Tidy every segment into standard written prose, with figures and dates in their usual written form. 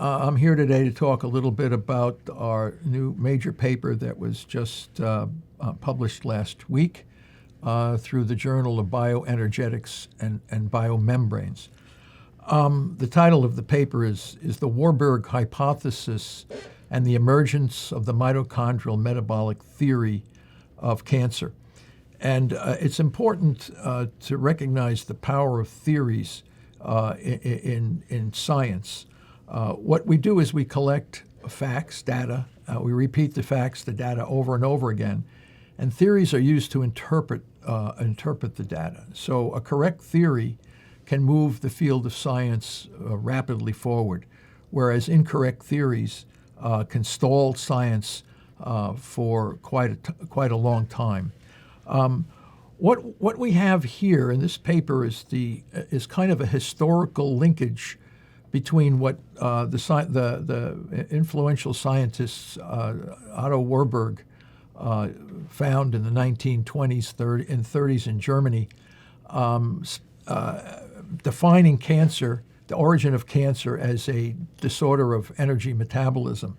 I'm here today to talk a little bit about our new major paper that was just published last week through the Journal of Bioenergetics and Biomembranes. The title of the paper is The Warburg Hypothesis and the Emergence of the Mitochondrial Metabolic Theory of Cancer. And it's important to recognize the power of theories in science. What we do is we collect facts, data, we repeat the facts, the data over and over again, and theories are used to interpret the data. So a correct theory can move the field of science rapidly forward, whereas incorrect theories can stall science for quite a long time. What we have here in this paper is kind of a historical linkage between what the influential scientists Otto Warburg found in the 1920s and 30s in Germany, defining cancer, the origin of cancer, as a disorder of energy metabolism.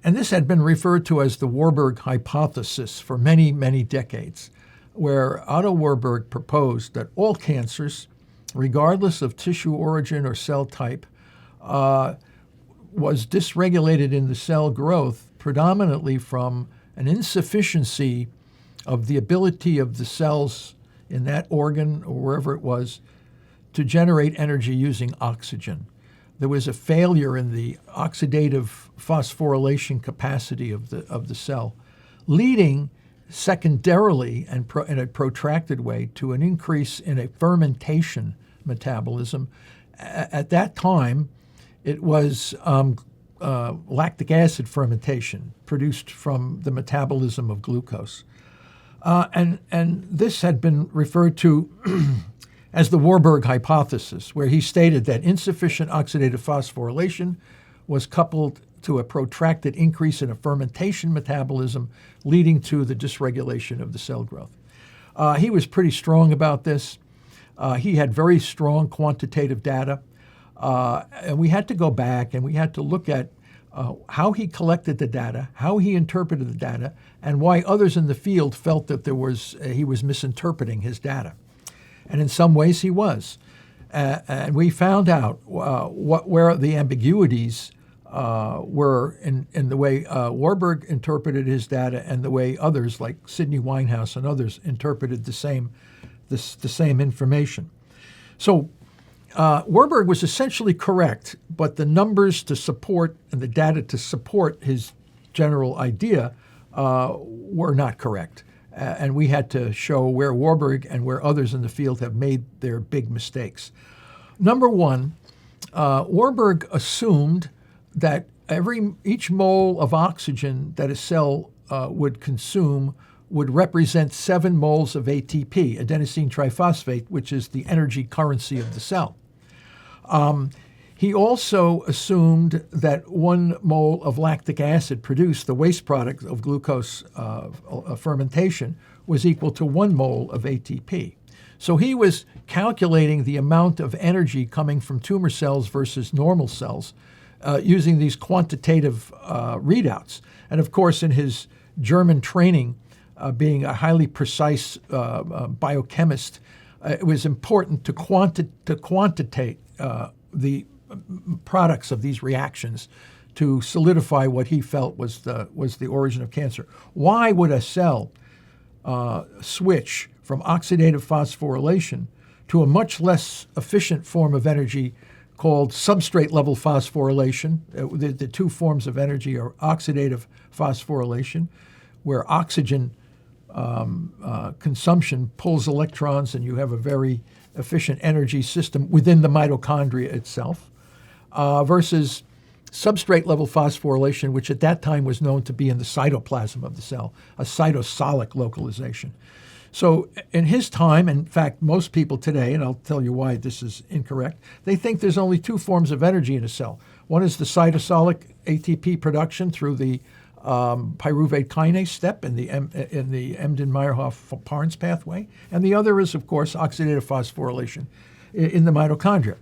And this had been referred to as the Warburg hypothesis for many, many decades, where Otto Warburg proposed that all cancers, regardless of tissue origin or cell type, was dysregulated in the cell growth predominantly from an insufficiency of the ability of the cells in that organ or wherever it was to generate energy using oxygen. There was a failure in the oxidative phosphorylation capacity of the cell, leading secondarily and in a protracted way to an increase in a fermentation metabolism. At that time, it was lactic acid fermentation produced from the metabolism of glucose. And this had been referred to as the Warburg hypothesis, where he stated that insufficient oxidative phosphorylation was coupled to a protracted increase in a fermentation metabolism, leading to the dysregulation of the cell growth. He was pretty strong about this. He had very strong quantitative data, and we had to go back and we had to look at how he collected the data, how he interpreted the data, and why others in the field felt that he was misinterpreting his data. And in some ways he was. And we found out where the ambiguities were in the way Warburg interpreted his data and the way others, like Sidney Winehouse and others, interpreted the same information. So Warburg was essentially correct, but the numbers to support and the data to support his general idea were not correct. And we had to show where Warburg and where others in the field have made their big mistakes. Number one, Warburg assumed that each mole of oxygen that a cell would consume would represent 7 moles of ATP, adenosine triphosphate, which is the energy currency of the cell. He also assumed that 1 mole of lactic acid produced, the waste product of glucose fermentation, was equal to 1 mole of ATP. So he was calculating the amount of energy coming from tumor cells versus normal cells using these quantitative readouts. And of course, in his German training, being a highly precise biochemist, it was important to quantitate the products of these reactions to solidify what he felt was the origin of cancer. Why would a cell switch from oxidative phosphorylation to a much less efficient form of energy called substrate-level phosphorylation? The two forms of energy are oxidative phosphorylation, where oxygen consumption pulls electrons and you have a very efficient energy system within the mitochondria itself, versus substrate-level phosphorylation, which at that time was known to be in the cytoplasm of the cell, a cytosolic localization. So in his time, in fact, most people today, and I'll tell you why this is incorrect, they think there's only 2 forms of energy in a cell. One is the cytosolic ATP production through the pyruvate kinase step in the Embden-Meyerhoff-Parnes pathway, and the other is, of course, oxidative phosphorylation in the mitochondria.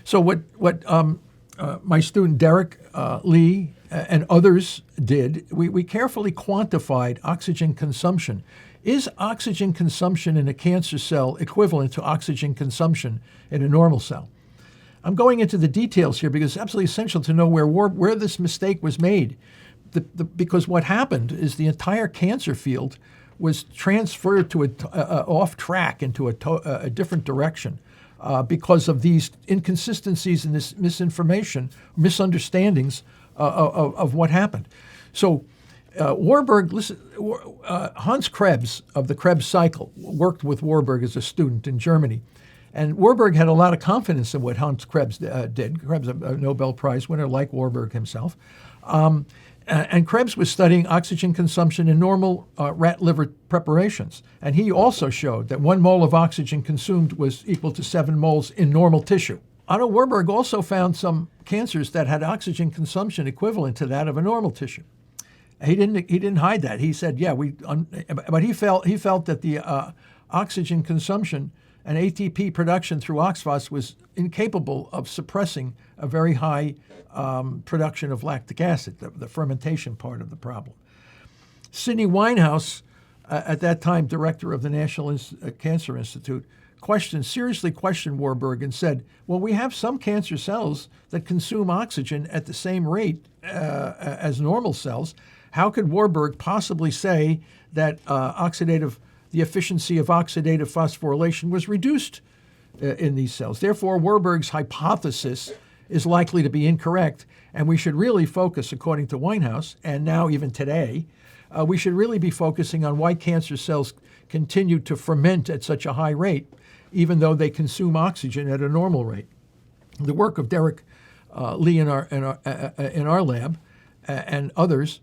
So what my student Derek Lee and others did, we carefully quantified oxygen consumption. Is oxygen consumption in a cancer cell equivalent to oxygen consumption in a normal cell? I'm going into the details here because it's absolutely essential to know where this mistake was made. Because what happened is the entire cancer field was transferred to off track into a different direction because of these inconsistencies and this misunderstandings of what happened. So Warburg, Hans Krebs of the Krebs cycle worked with Warburg as a student in Germany. And Warburg had a lot of confidence in what Hans Krebs did. Krebs, a Nobel Prize winner like Warburg himself. And Krebs was studying oxygen consumption in normal rat liver preparations. And he also showed that 1 mole of oxygen consumed was equal to 7 moles in normal tissue. Otto Warburg also found some cancers that had oxygen consumption equivalent to that of a normal tissue. He didn't hide that. He said, but he felt that the oxygen consumption and ATP production through oxphos was incapable of suppressing a very high production of lactic acid, the fermentation part of the problem. Sidney Winehouse, at that time director of the National Cancer Institute, seriously questioned Warburg and said, well, we have some cancer cells that consume oxygen at the same rate as normal cells. How could Warburg possibly say that the efficiency of oxidative phosphorylation was reduced in these cells? Therefore, Warburg's hypothesis is likely to be incorrect, and we should really focus, according to Winehouse, and now even today, we should really be focusing on why cancer cells continue to ferment at such a high rate, even though they consume oxygen at a normal rate. The work of Derek Lee in our lab and others,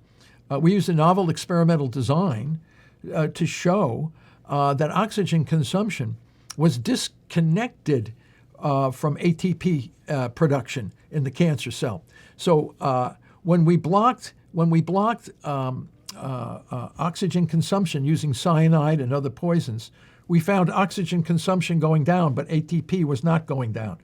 we used a novel experimental design to show that oxygen consumption was disconnected from ATP production in the cancer cell. So when we blocked oxygen consumption using cyanide and other poisons, we found oxygen consumption going down, but ATP was not going down.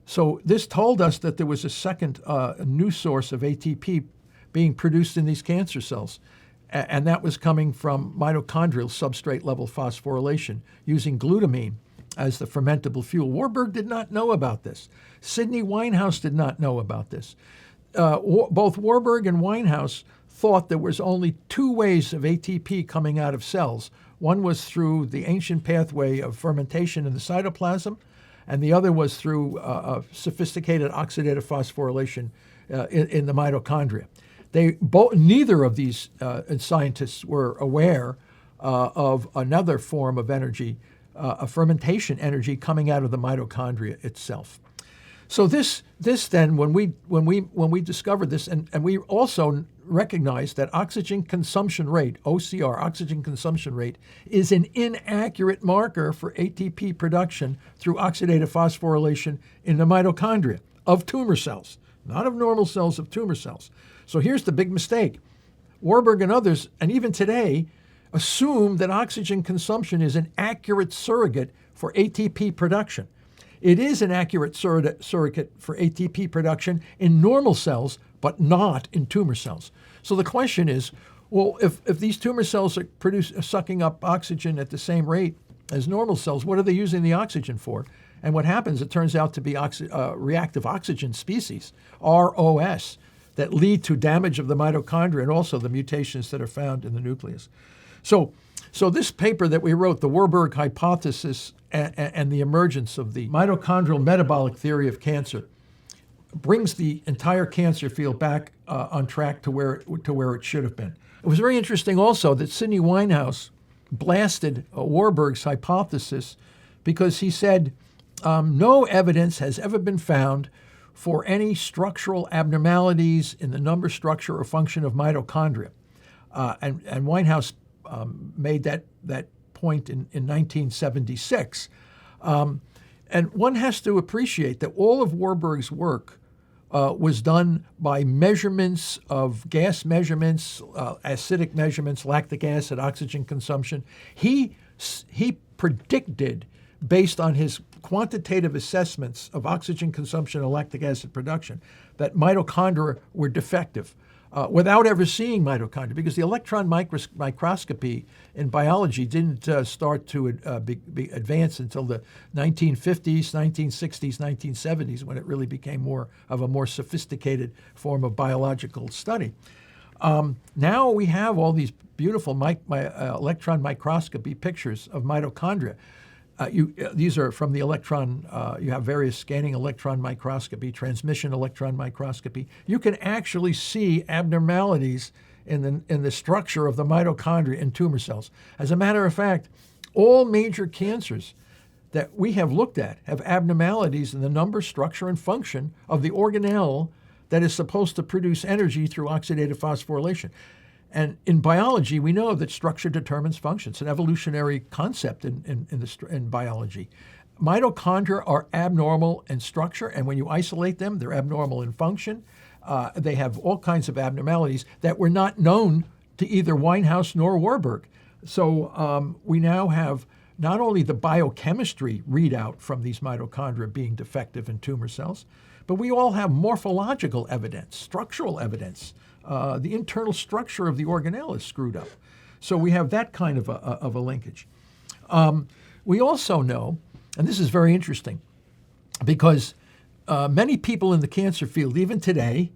So this told us that there was a second new source of ATP being produced in these cancer cells. And that was coming from mitochondrial substrate level phosphorylation using glutamine as the fermentable fuel. Warburg did not know about this. Sidney Winehouse did not know about this. Both Warburg and Winehouse thought there was only 2 ways of ATP coming out of cells. One was through the ancient pathway of fermentation in the cytoplasm, and the other was through sophisticated oxidative phosphorylation in the mitochondria. Neither of these scientists were aware of another form of energy, a fermentation energy coming out of the mitochondria itself. So this then, when we discovered this, and we also recognized that oxygen consumption rate, OCR, oxygen consumption rate, is an inaccurate marker for ATP production through oxidative phosphorylation in the mitochondria of tumor cells, not of normal cells, of tumor cells. So here's the big mistake. Warburg and others, and even today, assume that oxygen consumption is an accurate surrogate for ATP production. It is an accurate surrogate for ATP production in normal cells, but not in tumor cells. So the question is, well, if these tumor cells are sucking up oxygen at the same rate as normal cells, what are they using the oxygen for? And what happens, it turns out to be reactive oxygen species, ROS, that lead to damage of the mitochondria and also the mutations that are found in the nucleus. So this paper that we wrote, the Warburg hypothesis and the emergence of the mitochondrial metabolic theory of cancer, brings the entire cancer field back on track to where it should have been. It was very interesting also that Sidney Winehouse blasted Warburg's hypothesis because he said, no evidence has ever been found for any structural abnormalities in the number, structure, or function of mitochondria. And Winehouse made that point in 1976. And one has to appreciate that all of Warburg's work was done by measurements of gas measurements, acidic measurements, lactic acid, oxygen consumption. He predicted, based on his quantitative assessments of oxygen consumption and lactic acid production that mitochondria were defective without ever seeing mitochondria, because the electron microscopy in biology didn't start to be advanced until the 1950s, 1960s, 1970s, when it really became more of a more sophisticated form of biological study. Now we have all these beautiful electron microscopy pictures of mitochondria. These are from the electron, you have various scanning electron microscopy, transmission electron microscopy. You can actually see abnormalities in the structure of the mitochondria in tumor cells. As a matter of fact, all major cancers that we have looked at have abnormalities in the number, structure, and function of the organelle that is supposed to produce energy through oxidative phosphorylation. And in biology, we know that structure determines function. It's an evolutionary concept in biology. Mitochondria are abnormal in structure, and when you isolate them, they're abnormal in function. They have all kinds of abnormalities that were not known to either Winehouse nor Warburg. So we now have not only the biochemistry readout from these mitochondria being defective in tumor cells, but we all have morphological evidence, structural evidence. The internal structure of the organelle is screwed up. So we have that kind of a linkage. We also know, and this is very interesting, because many people in the cancer field, even today,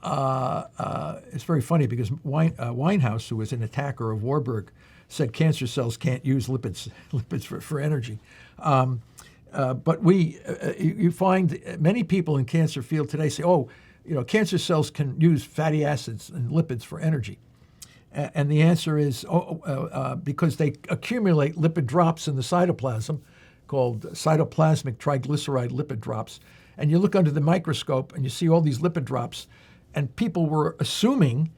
it's very funny because Winehouse, who was an attacker of Warburg, said cancer cells can't use lipids for energy. But you find many people in cancer field today say, cancer cells can use fatty acids and lipids for energy. And the answer is because they accumulate lipid drops in the cytoplasm called cytoplasmic triglyceride lipid drops. And you look under the microscope and you see all these lipid drops, and people were assuming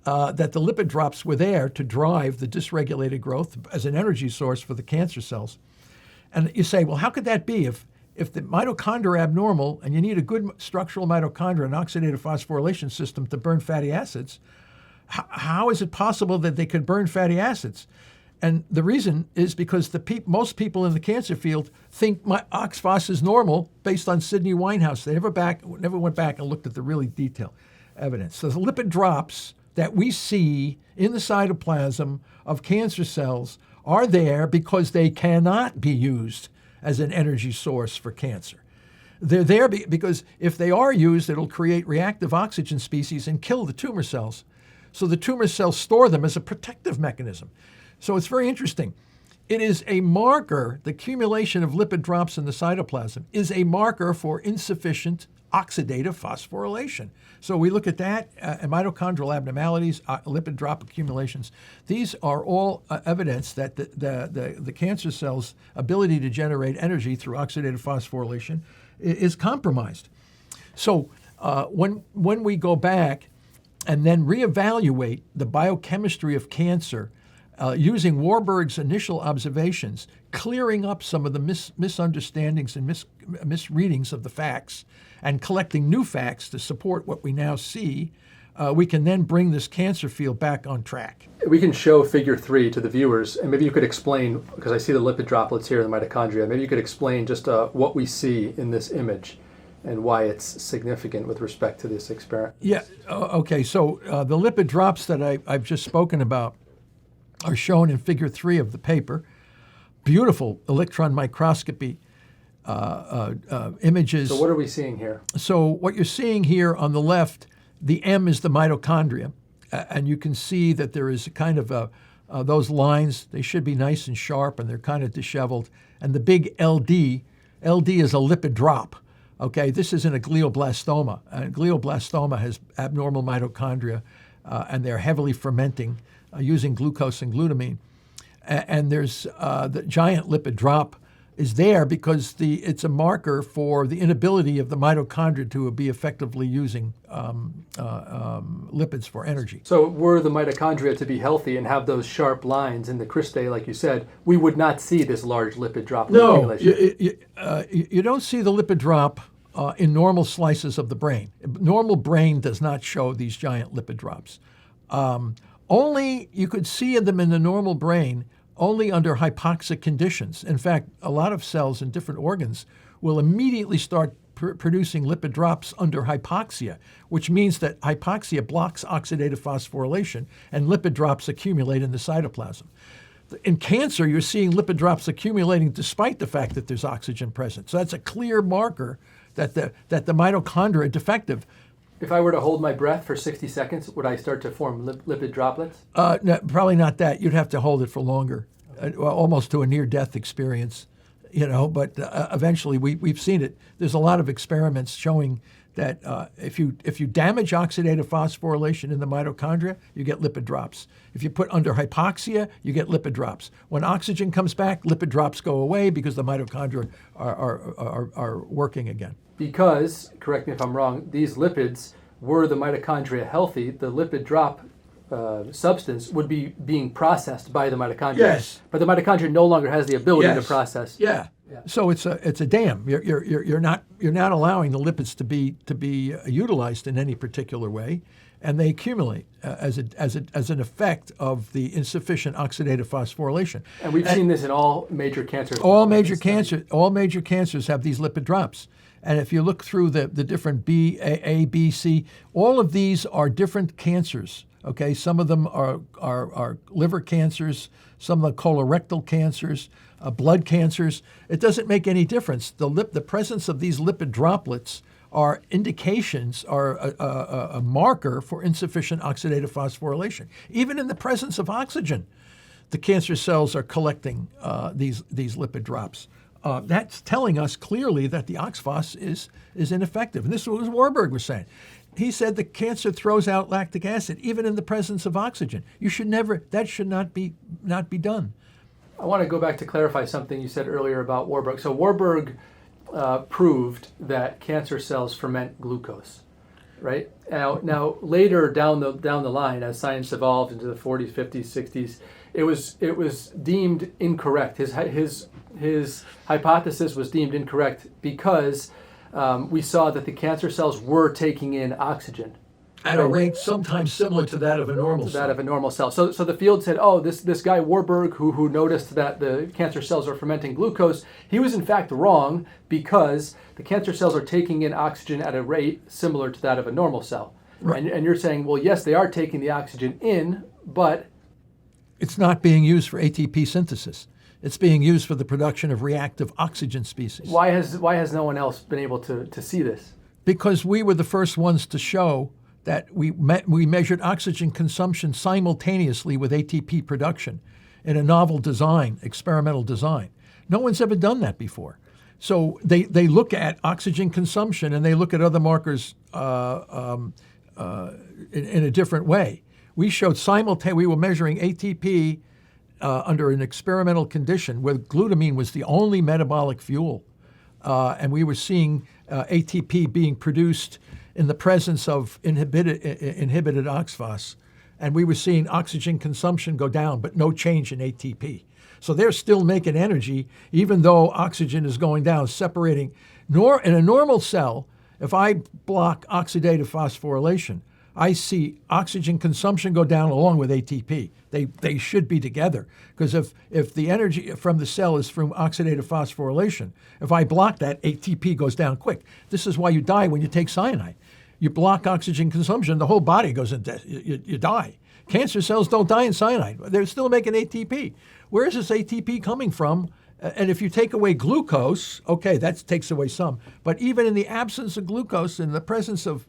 that the lipid drops were there to drive the dysregulated growth as an energy source for the cancer cells. And you say, well, how could that be if the mitochondria are abnormal and you need a good structural mitochondria and oxidative phosphorylation system to burn fatty acids? How is it possible that they could burn fatty acids? And the reason is because most people in the cancer field think OXPHOS is normal based on Sidney Winehouse. They never went back and looked at the really detailed evidence. So the lipid drops that we see in the cytoplasm of cancer cells are there because they cannot be used as an energy source for cancer. They're there because if they are used, it'll create reactive oxygen species and kill the tumor cells. So the tumor cells store them as a protective mechanism. So it's very interesting. It is a marker, the accumulation of lipid drops in the cytoplasm is a marker for insufficient oxidative phosphorylation. So we look at that, mitochondrial abnormalities, lipid drop accumulations. These are all evidence that the cancer cell's ability to generate energy through oxidative phosphorylation is compromised. So when we go back and then reevaluate the biochemistry of cancer using Warburg's initial observations, clearing up some of the misunderstandings and misreadings of the facts, and collecting new facts to support what we now see, we can then bring this cancer field back on track. We can show figure 3 to the viewers, and maybe you could explain, because I see the lipid droplets here in the mitochondria, maybe you could explain just what we see in this image and why it's significant with respect to this experiment. Yeah, okay, so the lipid drops that I've just spoken about are shown in figure 3 of the paper. Beautiful electron microscopy images. So what are we seeing here? So what you're seeing here on the left, the M is the mitochondria, and you can see that there is kind of those lines. They should be nice and sharp, and they're kind of disheveled. And the big LD is a lipid drop. Okay, this isn't a glioblastoma. Glioblastoma has abnormal mitochondria, and they're heavily fermenting using glucose and glutamine. And there's the giant lipid drop is there because it's a marker for the inability of the mitochondria to be effectively using lipids for energy. So were the mitochondria to be healthy and have those sharp lines in the cristae, like you said, we would not see this large lipid drop accumulation? No, you don't see the lipid drop in normal slices of the brain. Normal brain does not show these giant lipid drops. Only you could see them in the normal brain only under hypoxic conditions. In fact, a lot of cells in different organs will immediately start producing lipid drops under hypoxia, which means that hypoxia blocks oxidative phosphorylation and lipid drops accumulate in the cytoplasm. In cancer, you're seeing lipid drops accumulating despite the fact that there's oxygen present. So that's a clear marker that the mitochondria are defective. If I were to hold my breath for 60 seconds, would I start to form lipid droplets? No, probably not that. You'd have to hold it for longer, almost to a near-death experience, But eventually, we've seen it. There's a lot of experiments showing that if you damage oxidative phosphorylation in the mitochondria, you get lipid drops. If you put under hypoxia, you get lipid drops. When oxygen comes back, lipid drops go away because the mitochondria are working again. Because, correct me if I'm wrong, these lipids, were the mitochondria healthy, the lipid drop substance would be being processed by the mitochondria. Yes. But the mitochondria no longer has the ability to process. Yeah. So it's a dam. You're not allowing the lipids to be utilized in any particular way, and they accumulate as an effect of the insufficient oxidative phosphorylation. And we've seen this in all major cancers. All major cancers have these lipid drops. And if you look through the different A, B, C, all of these are different cancers. Okay, some of them are liver cancers, some of the colorectal cancers, blood cancers. It doesn't make any difference. The presence of these lipid droplets are indications, are a marker for insufficient oxidative phosphorylation. Even in the presence of oxygen, the cancer cells are collecting these lipid drops. That's telling us clearly that the OXPHOS is ineffective. And this is what Warburg was saying. He said the cancer throws out lactic acid even in the presence of oxygen. That should not be done. I want to go back to clarify something you said earlier about Warburg. So Warburg proved that cancer cells ferment glucose, right? Now later down the line, as science evolved into the 40s, 50s, 60s, it was deemed incorrect. His hypothesis was deemed incorrect because we saw that the cancer cells were taking in oxygen at a rate sometimes similar to that of a normal cell. So the field said, oh, this guy Warburg, who noticed that the cancer cells are fermenting glucose, he was in fact wrong because the cancer cells are taking in oxygen at a rate similar to that of a normal cell. Right. And you're saying, well, yes, they are taking the oxygen in, but it's not being used for ATP synthesis. It's being used for the production of reactive oxygen species. Why has no one else been able to see this? Because we were the first ones to show that we measured oxygen consumption simultaneously with ATP production in a novel design, experimental design. No one's ever done that before. So they look at oxygen consumption and they look at other markers in a different way. We showed we were measuring ATP under an experimental condition where glutamine was the only metabolic fuel. And we were seeing ATP being produced in the presence of inhibited OXPHOS. And we were seeing oxygen consumption go down, but no change in ATP. So they're still making energy, even though oxygen is going down, separating. In a normal cell, if I block oxidative phosphorylation, I see oxygen consumption go down along with ATP. They should be together, because if the energy from the cell is from oxidative phosphorylation, if I block that, ATP goes down quick. This is why you die when you take cyanide. You block oxygen consumption, the whole body goes into, you die. Cancer cells don't die in cyanide. They're still making ATP. Where is this ATP coming from? And if you take away glucose, okay, that takes away some. But even in the absence of glucose, in the presence of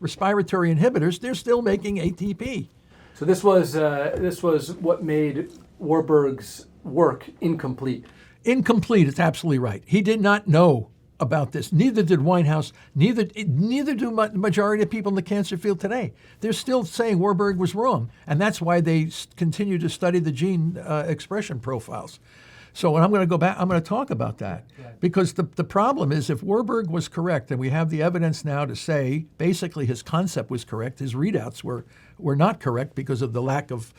respiratory inhibitors, they're still making ATP. So this was what made Warburg's work incomplete. Incomplete, it's absolutely right. He did not know about this. Neither did Winehouse. Neither do the majority of people in the cancer field today. They're still saying Warburg was wrong, and that's why they continue to study the gene expression profiles. So when I'm going to go back, I'm going to talk about that. Right. Because the problem is, if Warburg was correct, and we have the evidence now to say basically his concept was correct, his readouts were not correct because of the lack of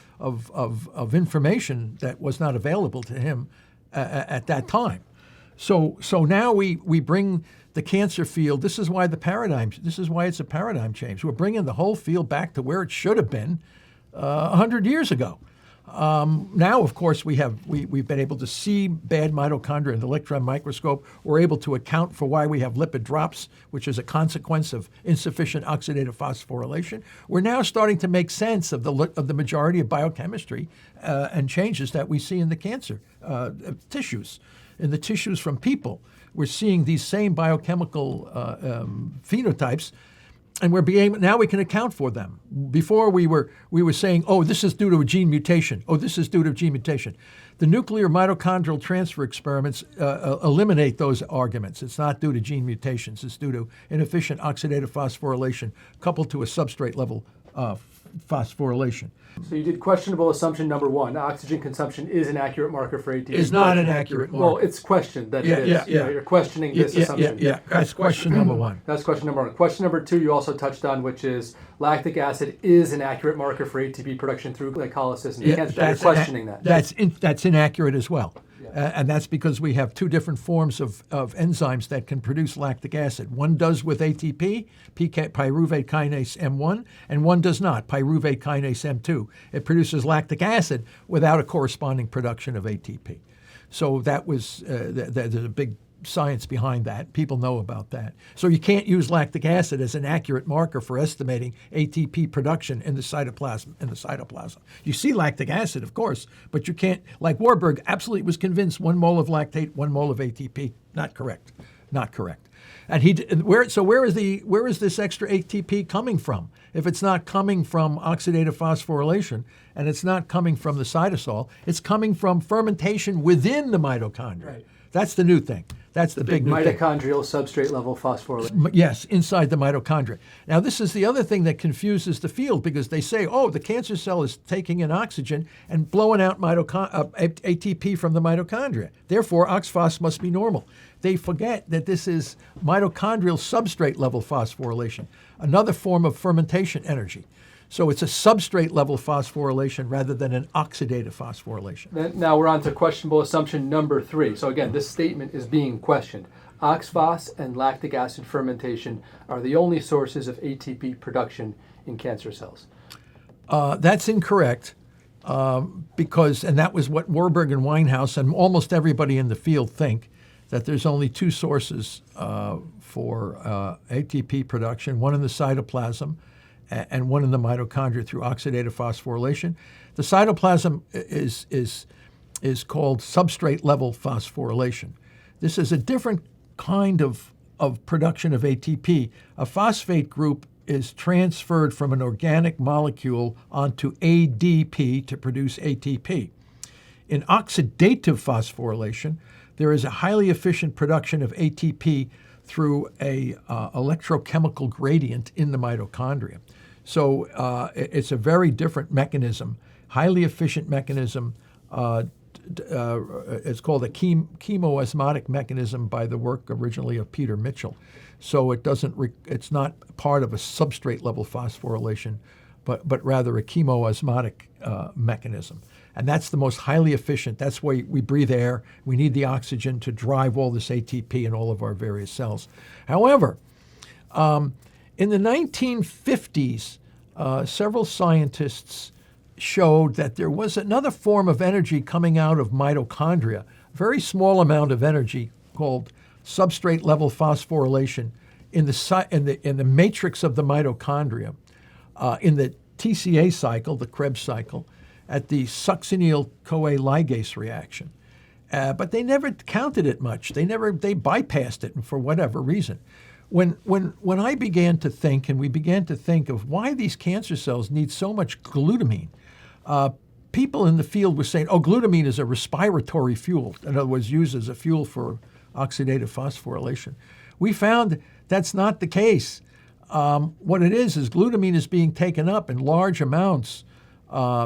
information that was not available to him at that time. So now we bring the cancer field. This is why it's a paradigm change. We're bringing the whole field back to where it should have been 100 years ago. Now, of course, we've been able to see bad mitochondria in the electron microscope. We're able to account for why we have lipid drops, which is a consequence of insufficient oxidative phosphorylation. We're now starting to make sense of the majority of biochemistry and changes that we see in the cancer tissues, in the tissues from people. We're seeing these same biochemical phenotypes. And now we can account for them. Before we were saying, oh, this is due to a gene mutation. Oh, this is due to a gene mutation. The nuclear mitochondrial transfer experiments eliminate those arguments. It's not due to gene mutations. It's due to inefficient oxidative phosphorylation coupled to a substrate level phosphorylation. So you did questionable assumption number 1. Oxygen consumption is an accurate marker for ATP. Is not an accurate marker. Well, it's questioned that it is. Yeah. You know, you're questioning this assumption. Yeah. That's question number 1. That's question number 1. Question number 2 you also touched on, which is lactic acid is an accurate marker for ATP production through glycolysis. And you're questioning that. That's inaccurate as well. And that's because we have two different forms of enzymes that can produce lactic acid. One does with ATP, pyruvate kinase M1, and one does not, pyruvate kinase M2. It produces lactic acid without a corresponding production of ATP. So that was, there's a big science behind that. People know about that. So you can't use lactic acid as an accurate marker for estimating ATP production in the cytoplasm. You see lactic acid, of course, but you can't, like Warburg absolutely was convinced 1 mole of lactate, 1 mole of ATP. Not correct. And where is this extra ATP coming from? If it's not coming from oxidative phosphorylation and it's not coming from the cytosol, it's coming from fermentation within the mitochondria. Right. That's the new thing. That's the big new thing. Mitochondrial substrate level phosphorylation. Yes, inside the mitochondria. Now, this is the other thing that confuses the field because they say, oh, the cancer cell is taking in oxygen and blowing out ATP from the mitochondria. Therefore, OXPHOS must be normal. They forget that this is mitochondrial substrate level phosphorylation, another form of fermentation energy. So it's a substrate level phosphorylation rather than an oxidative phosphorylation. Now we're on to questionable assumption number 3. So again, this statement is being questioned. OXPHOS and lactic acid fermentation are the only sources of ATP production in cancer cells. That's incorrect because, and that was what Warburg and Winehouse and almost everybody in the field think, that there's only 2 sources for ATP production, one in the cytoplasm and one in the mitochondria through oxidative phosphorylation. The cytoplasm is called substrate level phosphorylation. This is a different kind of production of ATP. A phosphate group is transferred from an organic molecule onto ADP to produce ATP. In oxidative phosphorylation, there is a highly efficient production of ATP through a electrochemical gradient in the mitochondria. So it's a very different mechanism, highly efficient mechanism. It's called a chemoosmotic mechanism by the work originally of Peter Mitchell. So it's not part of a substrate level phosphorylation, but rather a chemoosmotic mechanism. And that's the most highly efficient. That's why we breathe air. We need the oxygen to drive all this ATP in all of our various cells. However, in the 1950s, several scientists showed that there was another form of energy coming out of mitochondria, a very small amount of energy called substrate level phosphorylation in the matrix of the mitochondria, in the TCA cycle, the Krebs cycle, at the succinyl-CoA ligase reaction. But they never counted it much. They bypassed it for whatever reason. When I began to think, and we began to think of why these cancer cells need so much glutamine, people in the field were saying, oh, glutamine is a respiratory fuel, in other words, used as a fuel for oxidative phosphorylation. We found that's not the case. What it is glutamine is being taken up in large amounts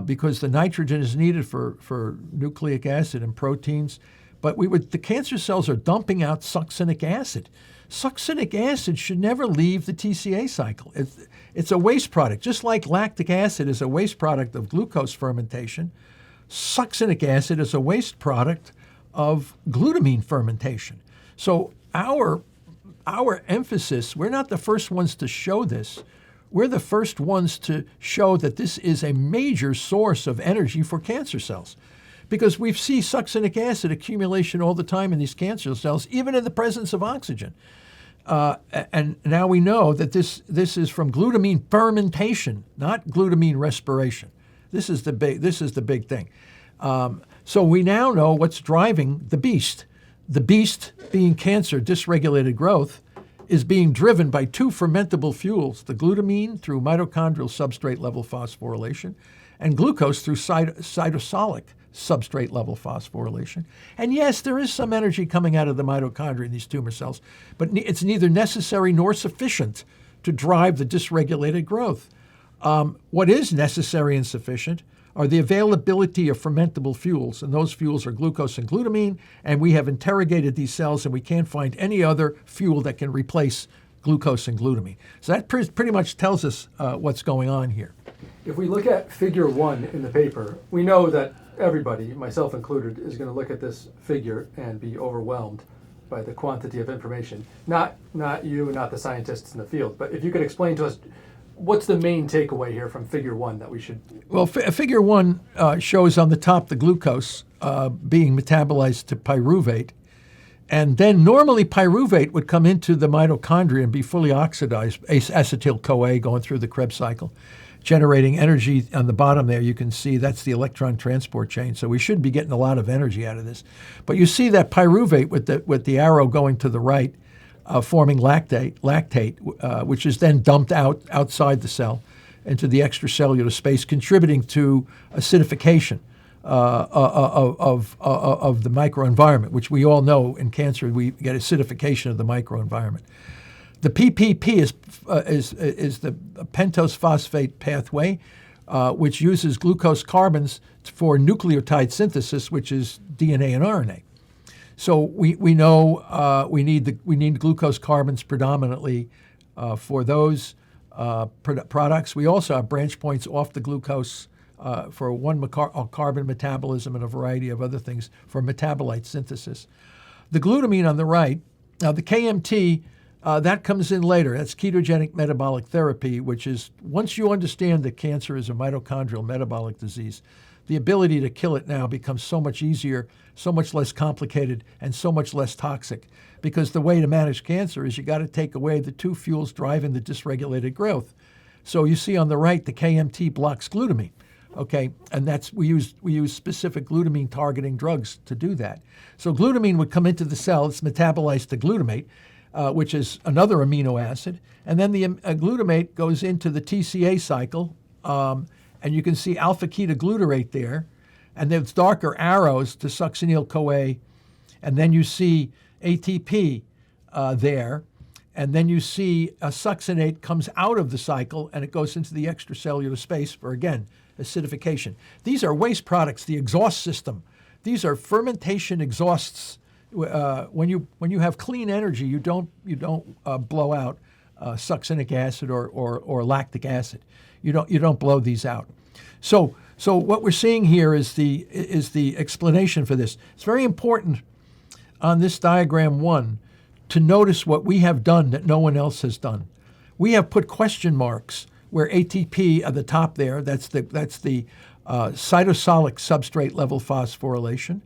because the nitrogen is needed for nucleic acid and proteins. But the cancer cells are dumping out succinic acid. Succinic acid should never leave the TCA cycle. It's a waste product. Just like lactic acid is a waste product of glucose fermentation, succinic acid is a waste product of glutamine fermentation. So our emphasis, we're not the first ones to show this. we're the first ones to show that this is a major source of energy for cancer cells. Because we see succinic acid accumulation all the time in these cancer cells, even in the presence of oxygen. And now we know that this is from glutamine fermentation, not glutamine respiration. This is the big thing. So we now know what's driving the beast. The beast, being cancer, dysregulated growth, is being driven by two fermentable fuels, the glutamine through mitochondrial substrate level phosphorylation and glucose through cytosolic substrate level phosphorylation. And yes, there is some energy coming out of the mitochondria in these tumor cells, but it's neither necessary nor sufficient to drive the dysregulated growth. What is necessary and sufficient are the availability of fermentable fuels, and those fuels are glucose and glutamine, and we have interrogated these cells and we can't find any other fuel that can replace glucose and glutamine. So that pretty much tells us what's going on here. If we look at figure 1 in the paper, we know that everybody, myself included, is going to look at this figure and be overwhelmed by the quantity of information. Not you, not the scientists in the field, but if you could explain to us, what's the main takeaway here from figure 1 that we should... Well, figure 1 shows on the top the glucose being metabolized to pyruvate. And then normally pyruvate would come into the mitochondria and be fully oxidized, acetyl-CoA going through the Krebs cycle, generating energy. On the bottom there, you can see that's the electron transport chain. So we should be getting a lot of energy out of this. But you see that pyruvate with the arrow going to the right, forming lactate, which is then dumped outside the cell into the extracellular space, contributing to acidification of the microenvironment, which we all know in cancer we get acidification of the microenvironment. The PPP is the pentose phosphate pathway, which uses glucose carbons for nucleotide synthesis, which is DNA and RNA. So we know we need glucose carbons predominantly for those products. We also have branch points off the glucose for carbon metabolism and a variety of other things for metabolite synthesis. The glutamine on the right, now the KMT, that comes in later. That's ketogenic metabolic therapy, which is, once you understand that cancer is a mitochondrial metabolic disease, the ability to kill it now becomes so much easier, so much less complicated, and so much less toxic. Because the way to manage cancer is you got to take away the two fuels driving the dysregulated growth. So you see on the right, the KMT blocks glutamine. Okay, and we use specific glutamine targeting drugs to do that. So glutamine would come into the cell, it's metabolized to glutamate, which is another amino acid, and then the glutamate goes into the TCA cycle, and you can see alpha-ketoglutarate there, and there's darker arrows to succinyl-CoA, and then you see ATP there, and then you see a succinate comes out of the cycle and it goes into the extracellular space for, again, acidification. These are waste products, the exhaust system. These are fermentation exhausts. When you have clean energy, you don't blow out succinic acid or lactic acid. You don't blow these out. So what we're seeing here is the explanation for this. It's very important on this diagram 1 to notice what we have done that no one else has done. We have put question marks where ATP at the top there, that's the cytosolic substrate level phosphorylation.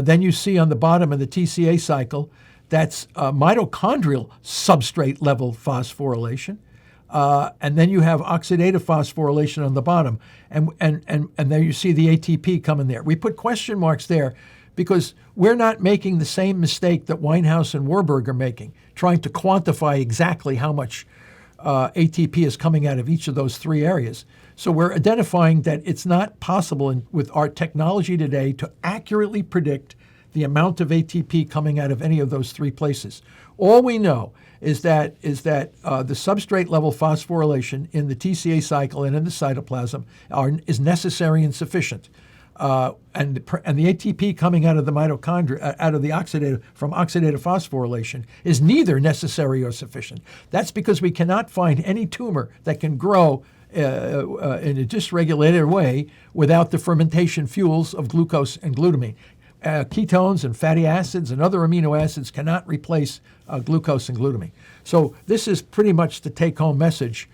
Then you see on the bottom of the TCA cycle, that's mitochondrial substrate level phosphorylation. And then you have oxidative phosphorylation on the bottom. And there you see the ATP coming there. We put question marks there because we're not making the same mistake that Winehouse and Warburg are making, trying to quantify exactly how much ATP is coming out of each of those three areas. So we're identifying that it's not possible with our technology today to accurately predict the amount of ATP coming out of any of those three places. All we know is that the substrate level phosphorylation in the TCA cycle and in the cytoplasm is necessary and sufficient. And the ATP coming out of the mitochondria, out of the oxidative phosphorylation, is neither necessary or sufficient. That's because we cannot find any tumor that can grow in a dysregulated way without the fermentation fuels of glucose and glutamine. Ketones and fatty acids and other amino acids cannot replace glucose and glutamine. So this is pretty much the take-home message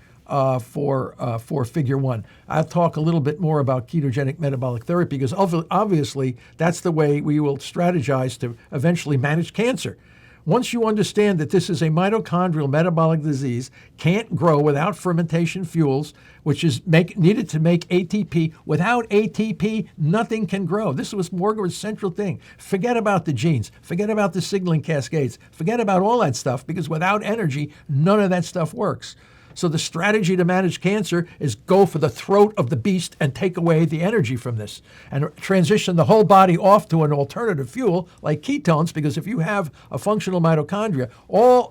for figure 1. I'll talk a little bit more about ketogenic metabolic therapy because obviously that's the way we will strategize to eventually manage cancer. Once you understand that this is a mitochondrial metabolic disease, can't grow without fermentation fuels, which is needed to make ATP. Without ATP, nothing can grow. This was Warburg's central thing. Forget about the genes. Forget about the signaling cascades. Forget about all that stuff, because without energy, none of that stuff works. So the strategy to manage cancer is go for the throat of the beast and take away the energy from this and transition the whole body off to an alternative fuel like ketones, because if you have a functional mitochondria,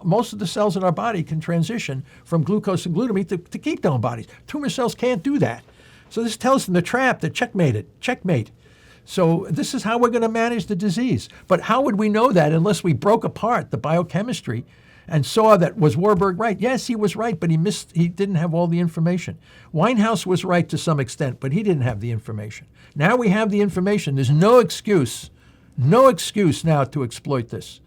most of the cells in our body can transition from glucose and glutamate to ketone bodies. Tumor cells can't do that. So this tells them the trap, that checkmate. So this is how we're going to manage the disease. But how would we know that unless we broke apart the biochemistry and saw that was Warburg right? Yes, he was right, but he didn't have all the information. Winehouse was right to some extent, but he didn't have the information. Now we have the information. There's no excuse now to exploit this.